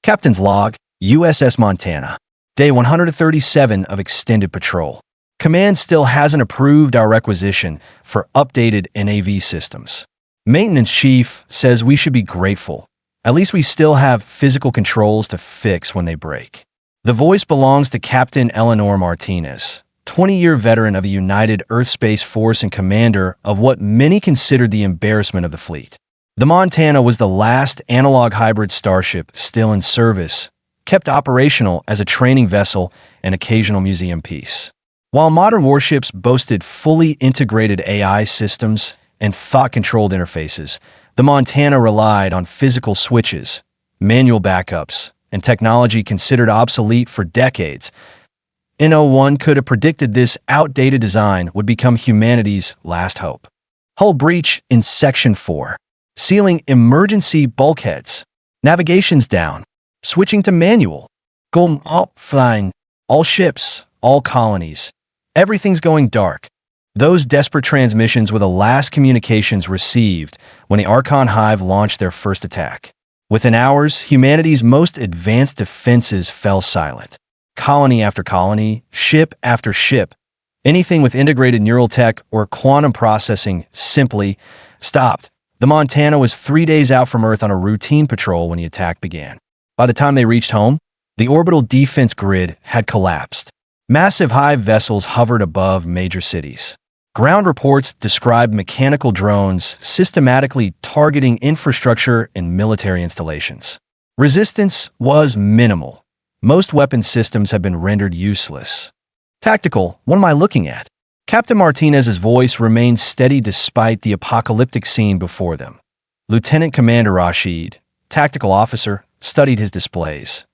Captain's Log, USS Montana. Day 137 of Extended Patrol. Command still hasn't approved our requisition for updated NAV systems. Maintenance Chief says we should be grateful. At least we still have physical controls to fix when they break. The voice belongs to Captain Eleanor Martinez, 20-year veteran of the United Earth Space Force and commander of what many considered the embarrassment of the fleet. The Montana was the last analog hybrid starship still in service, kept operational as a training vessel and occasional museum piece. While modern warships boasted fully integrated AI systems and thought-controlled interfaces, the Montana relied on physical switches, manual backups, and technology considered obsolete for decades. No one could have predicted this outdated design would become humanity's last hope. Hull breach in Section 4. Sealing emergency bulkheads. Navigation's down. Switching to manual. Going offline. All ships, all colonies. Everything's going dark. Those desperate transmissions were the last communications received when the Archon Hive launched their first attack. Within hours, humanity's most advanced defenses fell silent. Colony after colony, ship after ship, anything with integrated neural tech or quantum processing simply stopped. The Montana was 3 days out from Earth on a routine patrol when the attack began. By the time they reached home, the orbital defense grid had collapsed. Massive Hive vessels hovered above major cities. Ground reports described mechanical drones systematically targeting infrastructure and military installations. Resistance was minimal. Most weapon systems have been rendered useless. Tactical, what am I looking at? Captain Martinez's voice remained steady despite the apocalyptic scene before them. Lieutenant Commander Rashid, tactical officer, studied his displays.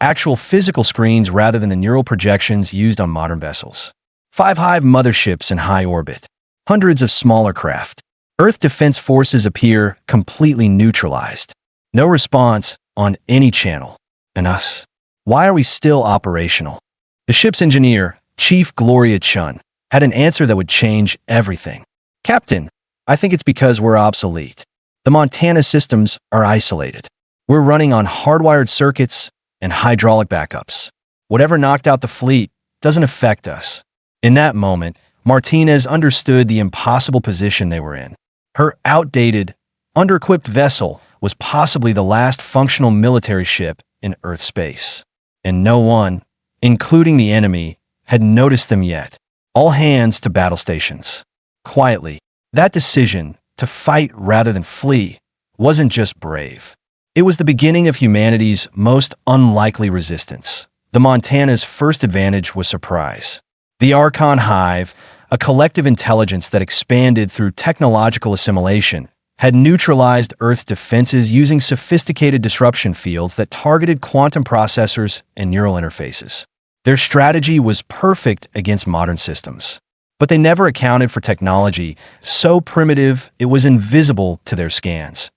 Actual physical screens rather than the neural projections used on modern vessels. 5 Hive motherships in high orbit. Hundreds of smaller craft. Earth defense forces appear completely neutralized. No response on any channel. And us? Why are we still operational? The ship's engineer, Chief Gloria Chun, had an answer that would change everything. Captain, I think it's because we're obsolete. The Montana systems are isolated. We're running on hardwired circuits and hydraulic backups. Whatever knocked out the fleet doesn't affect us. In that moment, Martinez understood the impossible position they were in. Her outdated, under-equipped vessel was possibly the last functional military ship in Earth space. And no one, including the enemy, had noticed them yet. All hands to battle stations. Quietly, that decision, to fight rather than flee, wasn't just brave. It was the beginning of humanity's most unlikely resistance. The Montana's first advantage was surprise. The Archon Hive, a collective intelligence that expanded through technological assimilation, had neutralized Earth's defenses using sophisticated disruption fields that targeted quantum processors and neural interfaces. Their strategy was perfect against modern systems. But they never accounted for technology so primitive it was invisible to their scans.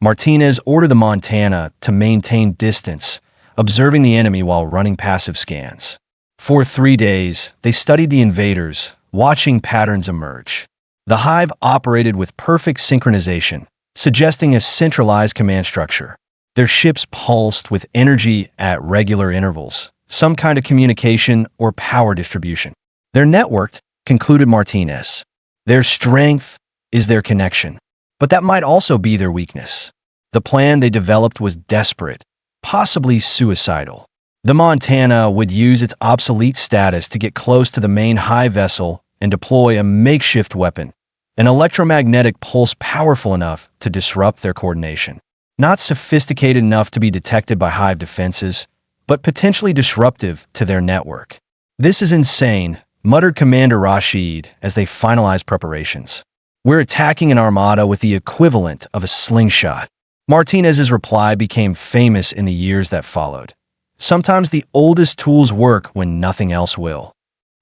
Martinez ordered the Montana to maintain distance, observing the enemy while running passive scans. For 3 days, they studied the invaders, watching patterns emerge. The Hive operated with perfect synchronization, suggesting a centralized command structure. Their ships pulsed with energy at regular intervals, some kind of communication or power distribution. They're networked, concluded Martinez. Their strength is their connection, but that might also be their weakness. The plan they developed was desperate, possibly suicidal. The Montana would use its obsolete status to get close to the main Hive vessel and deploy a makeshift weapon, an electromagnetic pulse powerful enough to disrupt their coordination. Not sophisticated enough to be detected by Hive defenses, but potentially disruptive to their network. This is insane, muttered Commander Rashid as they finalized preparations. We're attacking an armada with the equivalent of a slingshot. Martinez's reply became famous in the years that followed. Sometimes the oldest tools work when nothing else will.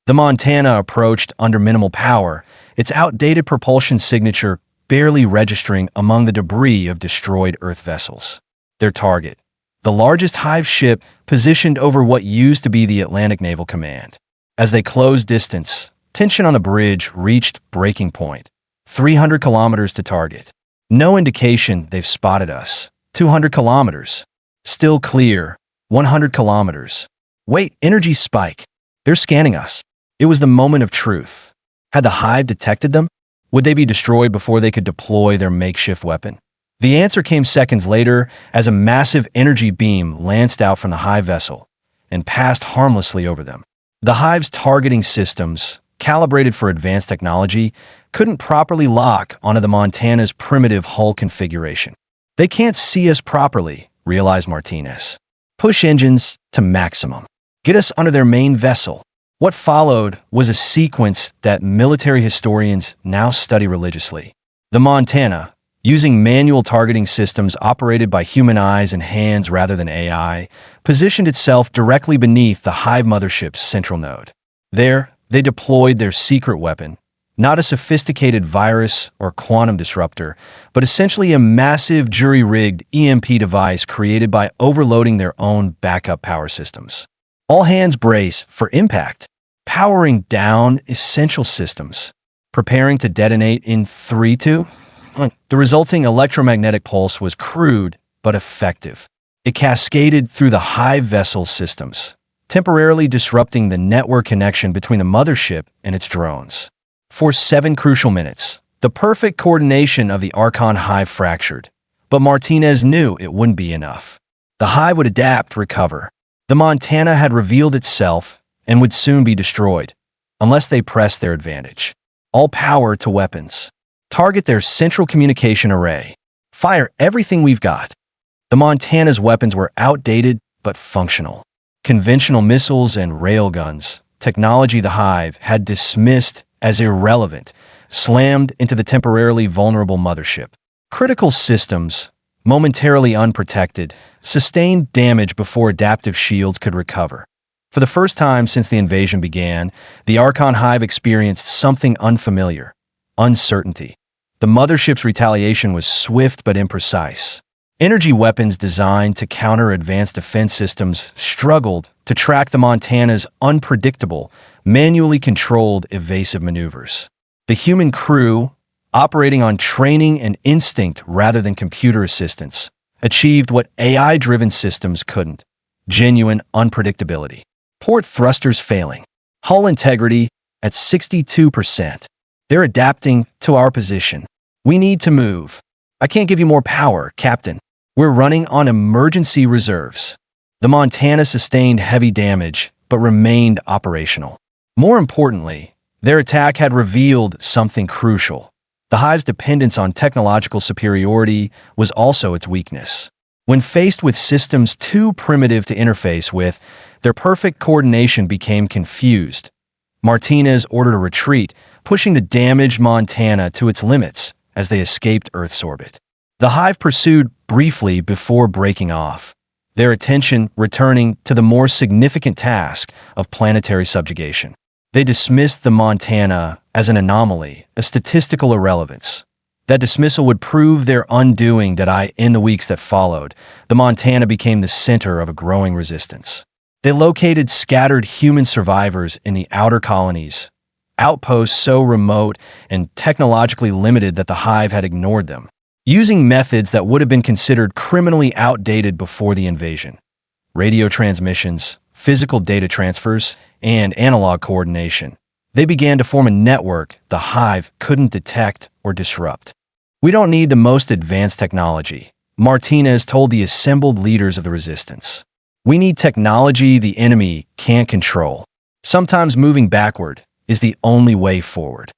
The Montana approached under minimal power, its outdated propulsion signature barely registering among the debris of destroyed Earth vessels. Their target, the largest Hive ship positioned over what used to be the Atlantic Naval Command. As they closed distance, tension on the bridge reached breaking point. 300 kilometers to target. No indication they've spotted us. 200 kilometers. Still clear. 100 kilometers. Wait, energy spike. They're scanning us. It was the moment of truth. Had the Hive detected them? Would they be destroyed before they could deploy their makeshift weapon? The answer came seconds later as a massive energy beam lanced out from the Hive vessel and passed harmlessly over them. The Hive's targeting systems, calibrated for advanced technology, couldn't properly lock onto the Montana's primitive hull configuration. They can't see us properly, realized Martinez. Push engines to maximum. Get us under their main vessel. What followed was a sequence that military historians now study religiously. The Montana, using manual targeting systems operated by human eyes and hands rather than AI, positioned itself directly beneath the Hive mothership's central node. There, they deployed their secret weapon, not a sophisticated virus or quantum disruptor, but essentially a massive jury-rigged EMP device created by overloading their own backup power systems. All hands brace for impact. Powering down essential systems. Preparing to detonate in 3, 2. The resulting electromagnetic pulse was crude but effective. It cascaded through the Hive vessel systems, temporarily disrupting the network connection between the mothership and its drones. For 7 crucial minutes, the perfect coordination of the Archon Hive fractured, but Martinez knew it wouldn't be enough. The Hive would adapt, recover. The Montana had revealed itself and would soon be destroyed, unless they pressed their advantage. All power to weapons. Target their central communication array. Fire everything we've got. The Montana's weapons were outdated but functional. Conventional missiles and railguns, technology the Hive had dismissed as irrelevant, slammed into the temporarily vulnerable mothership. Critical systems, momentarily unprotected, sustained damage before adaptive shields could recover. For the first time since the invasion began, the Archon Hive experienced something unfamiliar: uncertainty. The mothership's retaliation was swift but imprecise. Energy weapons designed to counter advanced defense systems struggled to track the Montana's unpredictable, manually controlled evasive maneuvers. The human crew, operating on training and instinct rather than computer assistance, achieved what AI-driven systems couldn't: genuine unpredictability. Port thrusters failing. Hull integrity at 62%. They're adapting to our position. We need to move. I can't give you more power, Captain. We're running on emergency reserves. The Montana sustained heavy damage, but remained operational. More importantly, their attack had revealed something crucial. The Hive's dependence on technological superiority was also its weakness. When faced with systems too primitive to interface with, their perfect coordination became confused. Martinez ordered a retreat, pushing the damaged Montana to its limits as they escaped Earth's orbit. The Hive pursued briefly before breaking off, their attention returning to the more significant task of planetary subjugation. They dismissed the Montana as an anomaly, a statistical irrelevance. That dismissal would prove their undoing in the weeks that followed. The Montana became the center of a growing resistance. They located scattered human survivors in the outer colonies, outposts so remote and technologically limited that the Hive had ignored them, using methods that would have been considered criminally outdated before the invasion. Radio transmissions, physical data transfers, and analog coordination. They began to form a network the Hive couldn't detect or disrupt. "We don't need the most advanced technology," Martinez told the assembled leaders of the resistance. "We need technology the enemy can't control. Sometimes moving backward is the only way forward."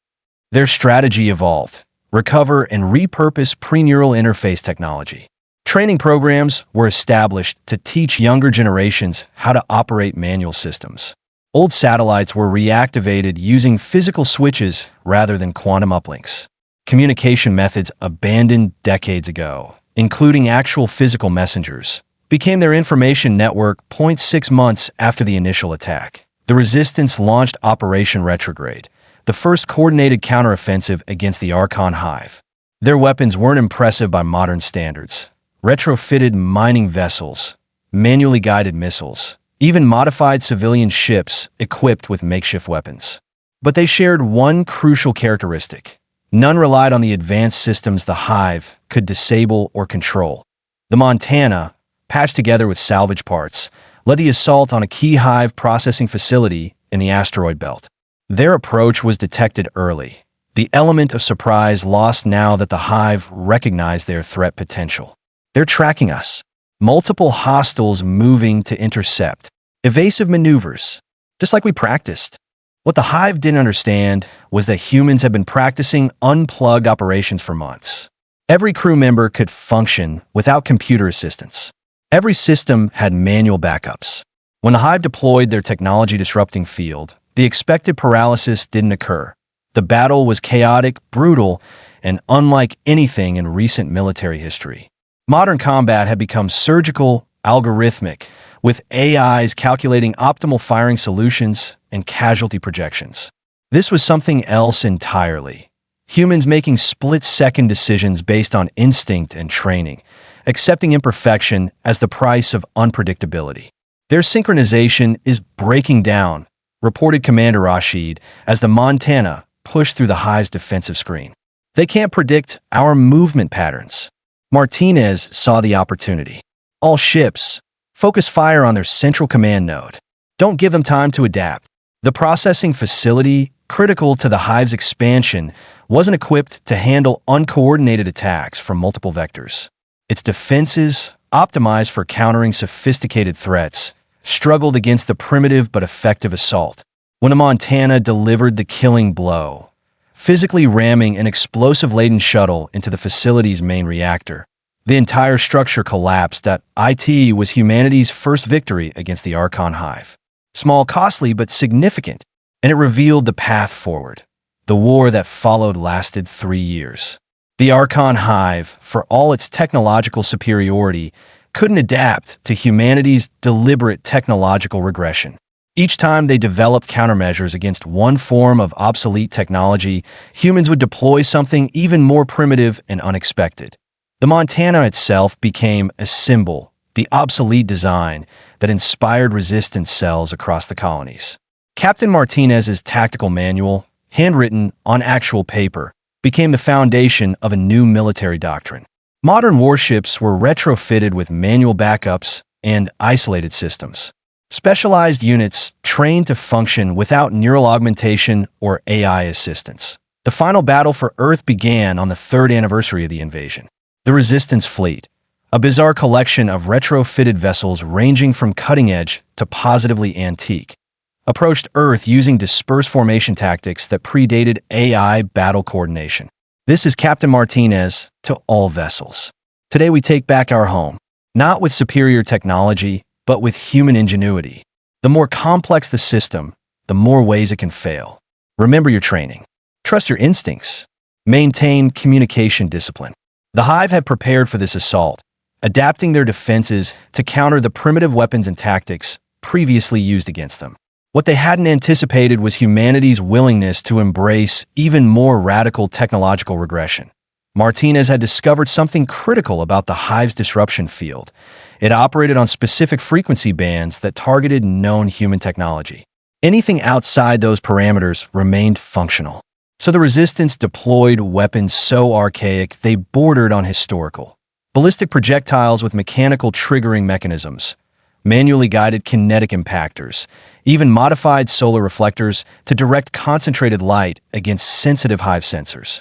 Their strategy evolved: recover and repurpose pre-neural interface technology. Training programs were established to teach younger generations how to operate manual systems. Old satellites were reactivated using physical switches rather than quantum uplinks. Communication methods abandoned decades ago, including actual physical messengers, became their information network 0.6 months after the initial attack. The resistance launched Operation Retrograde, the first coordinated counteroffensive against the Archon Hive. Their weapons weren't impressive by modern standards. Retrofitted mining vessels, manually guided missiles, even modified civilian ships equipped with makeshift weapons. But they shared one crucial characteristic. None relied on the advanced systems the Hive could disable or control. The Montana, patched together with salvage parts, led the assault on a key hive processing facility in the asteroid belt. Their approach was detected early, the element of surprise lost now that the hive recognized their threat potential. They're tracking us. Multiple hostiles moving to intercept. Evasive maneuvers, just like we practiced. What the hive didn't understand was that humans had been practicing unplugged operations for months. Every crew member could function without computer assistance. Every system had manual backups. When the hive deployed their technology-disrupting field, the expected paralysis didn't occur. The battle was chaotic, brutal, and unlike anything in recent military history. Modern combat had become surgical, algorithmic, with AIs calculating optimal firing solutions and casualty projections. This was something else entirely. Humans making split-second decisions based on instinct and training, accepting imperfection as the price of unpredictability. Their synchronization is breaking down, reported Commander Rashid as the Montana pushed through the hive's defensive screen. They can't predict our movement patterns. Martinez saw the opportunity. All ships, focus fire on their central command node. Don't give them time to adapt. The processing facility, critical to the hive's expansion, wasn't equipped to handle uncoordinated attacks from multiple vectors. Its defenses, optimized for countering sophisticated threats, struggled against the primitive but effective assault. When the Montana delivered the killing blow, physically ramming an explosive-laden shuttle into the facility's main reactor, the entire structure collapsed. That IT was humanity's first victory against the Archon Hive. Small, costly, but significant, and it revealed the path forward. The war that followed lasted 3 years. The Archon Hive, for all its technological superiority, couldn't adapt to humanity's deliberate technological regression. Each time they developed countermeasures against one form of obsolete technology, humans would deploy something even more primitive and unexpected. The Montana itself became a symbol, the obsolete design that inspired resistance cells across the colonies. Captain Martinez's tactical manual, handwritten on actual paper, became the foundation of a new military doctrine. Modern warships were retrofitted with manual backups and isolated systems. Specialized units trained to function without neural augmentation or AI assistance. The final battle for Earth began on the 3rd anniversary of the invasion. The Resistance Fleet, a bizarre collection of retrofitted vessels ranging from cutting-edge to positively antique, approached Earth using dispersed formation tactics that predated AI battle coordination. This is Captain Martinez to all vessels. Today we take back our home, not with superior technology, but with human ingenuity. The more complex the system, the more ways it can fail. Remember your training. Trust your instincts. Maintain communication discipline. The Hive had prepared for this assault, adapting their defenses to counter the primitive weapons and tactics previously used against them. What they hadn't anticipated was humanity's willingness to embrace even more radical technological regression. Martinez had discovered something critical about the Hive's disruption field. It operated on specific frequency bands that targeted known human technology. Anything outside those parameters remained functional. So the Resistance deployed weapons so archaic they bordered on historical. Ballistic projectiles with mechanical triggering mechanisms, manually guided kinetic impactors, even modified solar reflectors to direct concentrated light against sensitive Hive sensors.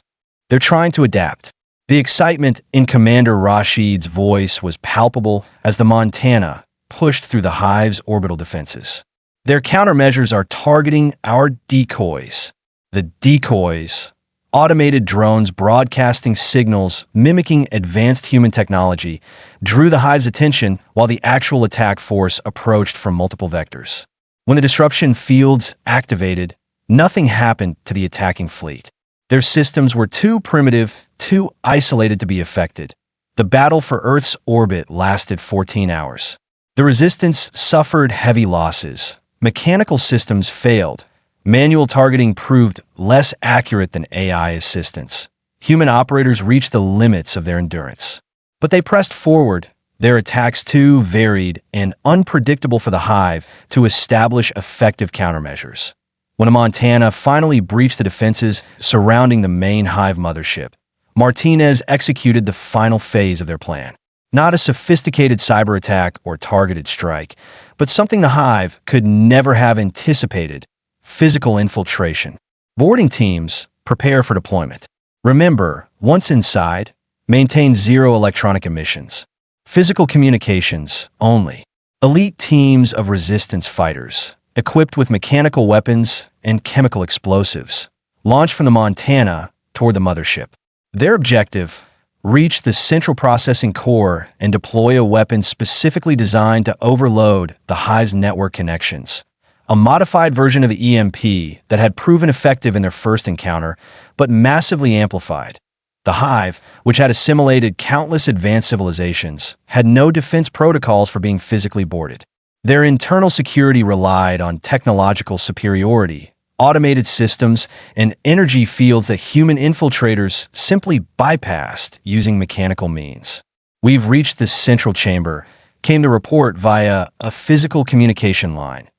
They're trying to adapt. The excitement in Commander Rashid's voice was palpable as the Montana pushed through the Hive's orbital defenses. Their countermeasures are targeting our decoys. The decoys, automated drones broadcasting signals mimicking advanced human technology, drew the Hive's attention while the actual attack force approached from multiple vectors. When the disruption fields activated, nothing happened to the attacking fleet. Their systems were too primitive, too isolated to be affected. The battle for Earth's orbit lasted 14 hours. The Resistance suffered heavy losses. Mechanical systems failed. Manual targeting proved less accurate than AI assistance. Human operators reached the limits of their endurance. But they pressed forward, their attacks too varied and unpredictable for the Hive to establish effective countermeasures. When a Montana finally breached the defenses surrounding the main Hive mothership, Martinez executed the final phase of their plan. Not a sophisticated cyber attack or targeted strike, but something the Hive could never have anticipated: physical infiltration. Boarding teams prepare for deployment. Remember, once inside, maintain zero electronic emissions. Physical communications only. Elite teams of resistance fighters, equipped with mechanical weapons and chemical explosives, launch from the Montana toward the mothership. Their objective: reach the central processing core and deploy a weapon specifically designed to overload the Hive's network connections. A modified version of the EMP that had proven effective in their first encounter, but massively amplified. The Hive, which had assimilated countless advanced civilizations, had no defense protocols for being physically boarded. Their internal security relied on technological superiority, automated systems, and energy fields that human infiltrators simply bypassed using mechanical means. "We've reached the central chamber," came the report via a physical communication line,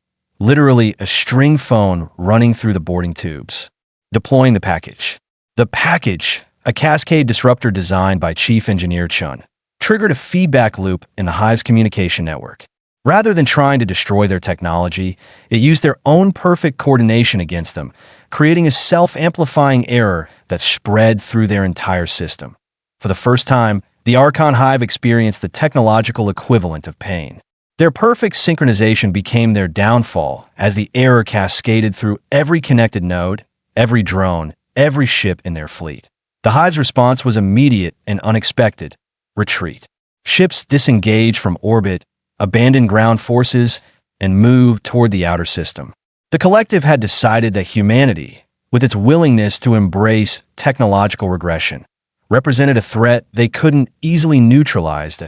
literally a string phone running through the boarding tubes. Deploying the package. The package, a cascade disruptor designed by Chief Engineer Chun, triggered a feedback loop in the Hive's communication network. Rather than trying to destroy their technology, it used their own perfect coordination against them, creating a self-amplifying error that spread through their entire system. For the first time, the Archon Hive experienced the technological equivalent of pain. Their perfect synchronization became their downfall as the error cascaded through every connected node, every drone, every ship in their fleet. The Hive's response was immediate and unexpected: retreat. Ships disengaged from orbit, abandoned ground forces, and moved toward the outer system. The collective had decided that humanity, with its willingness to embrace technological regression, represented a threat they couldn't easily neutralize.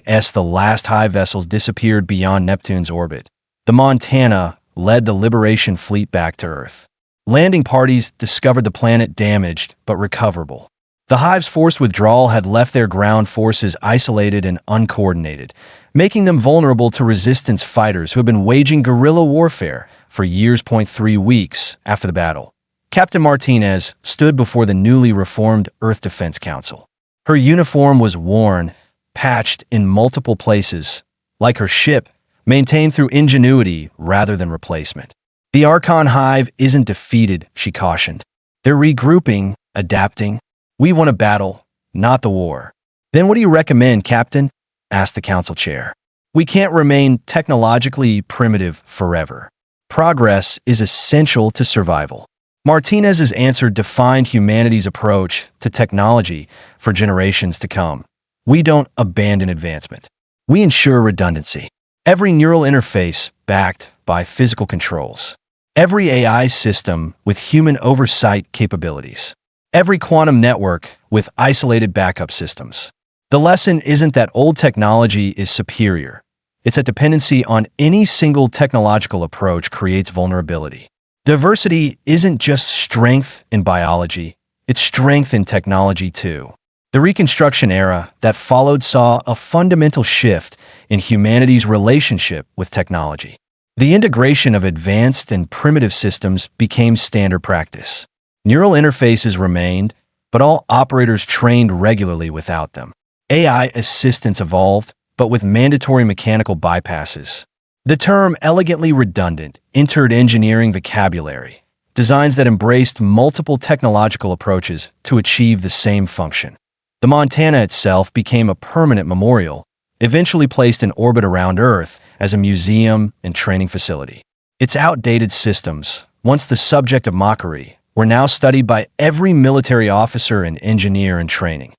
As the last Hive vessels disappeared beyond Neptune's orbit, the Montana led the Liberation Fleet back to Earth. Landing parties discovered the planet damaged but recoverable. The Hive's forced withdrawal had left their ground forces isolated and uncoordinated, making them vulnerable to resistance fighters who had been waging guerrilla warfare for years. 3 weeks after the battle, Captain Martinez stood before the newly reformed Earth Defense Council. Her uniform was worn, patched in multiple places, like her ship, maintained through ingenuity rather than replacement. "The Archon Hive isn't defeated," she cautioned. "They're regrouping, adapting. We won a battle, not the war." "Then what do you recommend, Captain?" asked the council chair. "We can't remain technologically primitive forever. Progress is essential to survival." Martinez's answer defined humanity's approach to technology for generations to come. "We don't abandon advancement. We ensure redundancy." Every neural interface backed by physical controls. Every AI system with human oversight capabilities. Every quantum network with isolated backup systems. The lesson isn't that old technology is superior. It's that dependency on any single technological approach creates vulnerability. Diversity isn't just strength in biology, it's strength in technology too. The Reconstruction era that followed saw a fundamental shift in humanity's relationship with technology. The integration of advanced and primitive systems became standard practice. Neural interfaces remained, but all operators trained regularly without them. AI assistants evolved, but with mandatory mechanical bypasses. The term elegantly redundant entered engineering vocabulary, designs that embraced multiple technological approaches to achieve the same function. The Montana itself became a permanent memorial, eventually placed in orbit around Earth as a museum and training facility. Its outdated systems, once the subject of mockery, were now studied by every military officer and engineer in training.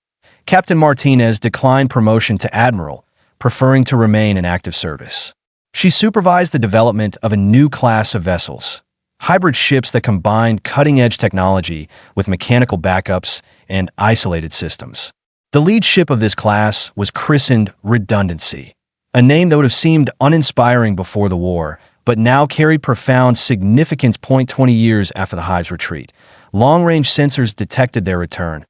Captain Martinez declined promotion to admiral, preferring to remain in active service. She supervised the development of a new class of vessels, hybrid ships that combined cutting-edge technology with mechanical backups and isolated systems. The lead ship of this class was christened Redundancy, a name that would have seemed uninspiring before the war, but now carried profound significance. 20 years after the Hive's retreat, long-range sensors detected their return.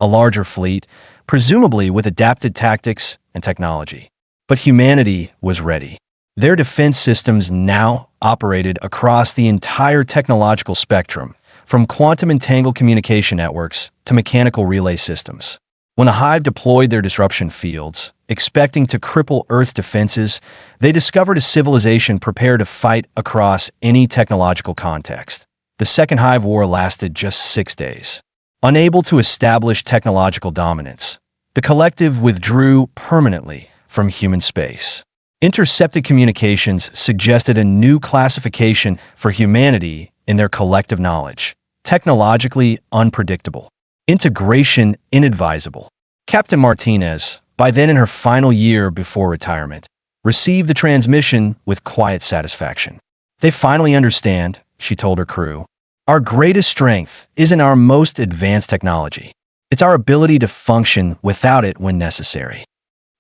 A larger fleet, presumably with adapted tactics and technology. But humanity was ready. Their defense systems now operated across the entire technological spectrum, from quantum entangled communication networks to mechanical relay systems. When the Hive deployed their disruption fields, expecting to cripple Earth's defenses, they discovered a civilization prepared to fight across any technological context. The Second Hive War lasted just 6 days. Unable to establish technological dominance, the collective withdrew permanently from human space. Intercepted communications suggested a new classification for humanity in their collective knowledge: technologically unpredictable, integration inadvisable. Captain Martinez, by then in her final year before retirement, received the transmission with quiet satisfaction. "They finally understand," she told her crew. "Our greatest strength isn't our most advanced technology. It's our ability to function without it when necessary."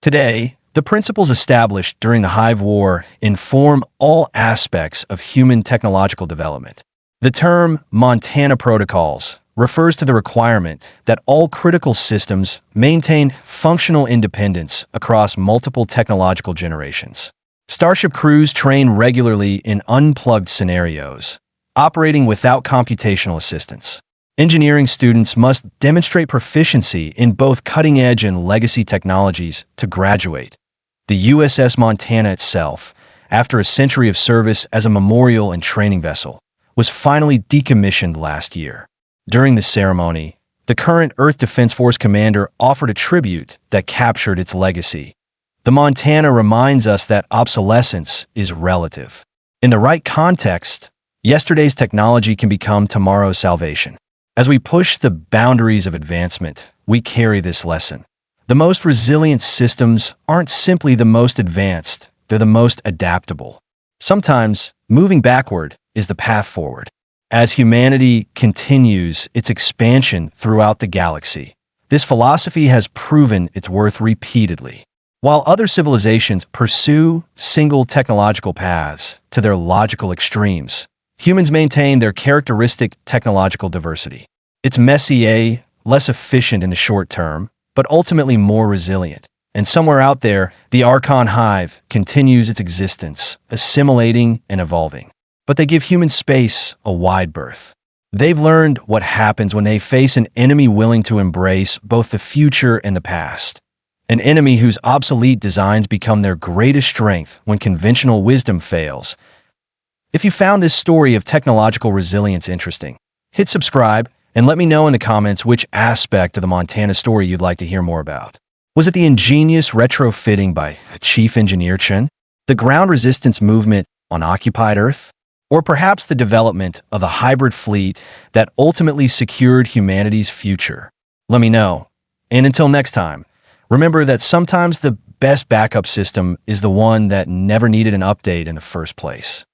Today, the principles established during the Hive War inform all aspects of human technological development. The term Montana Protocols refers to the requirement that all critical systems maintain functional independence across multiple technological generations. Starship crews train regularly in unplugged scenarios, operating without computational assistance. Engineering students must demonstrate proficiency in both cutting-edge and legacy technologies to graduate. The USS Montana itself, after a century of service as a memorial and training vessel, was finally decommissioned last year. During the ceremony, the current Earth Defense Force commander offered a tribute that captured its legacy. The Montana reminds us that obsolescence is relative. In the right context, yesterday's technology can become tomorrow's salvation. As we push the boundaries of advancement, we carry this lesson. The most resilient systems aren't simply the most advanced, they're the most adaptable. Sometimes, moving backward is the path forward. As humanity continues its expansion throughout the galaxy, this philosophy has proven its worth repeatedly. While other civilizations pursue single technological paths to their logical extremes, humans maintain their characteristic technological diversity. It's messy, less efficient in the short term, but ultimately more resilient. And somewhere out there, the Archon Hive continues its existence, assimilating and evolving. But they give human space a wide berth. They've learned what happens when they face an enemy willing to embrace both the future and the past. An enemy whose obsolete designs become their greatest strength when conventional wisdom fails. If you found this story of technological resilience interesting, hit subscribe and let me know in the comments which aspect of the Montana story you'd like to hear more about. Was it the ingenious retrofitting by Chief Engineer Chen? The ground resistance movement on occupied Earth? Or perhaps the development of the hybrid fleet that ultimately secured humanity's future? Let me know. And until next time, remember that sometimes the best backup system is the one that never needed an update in the first place.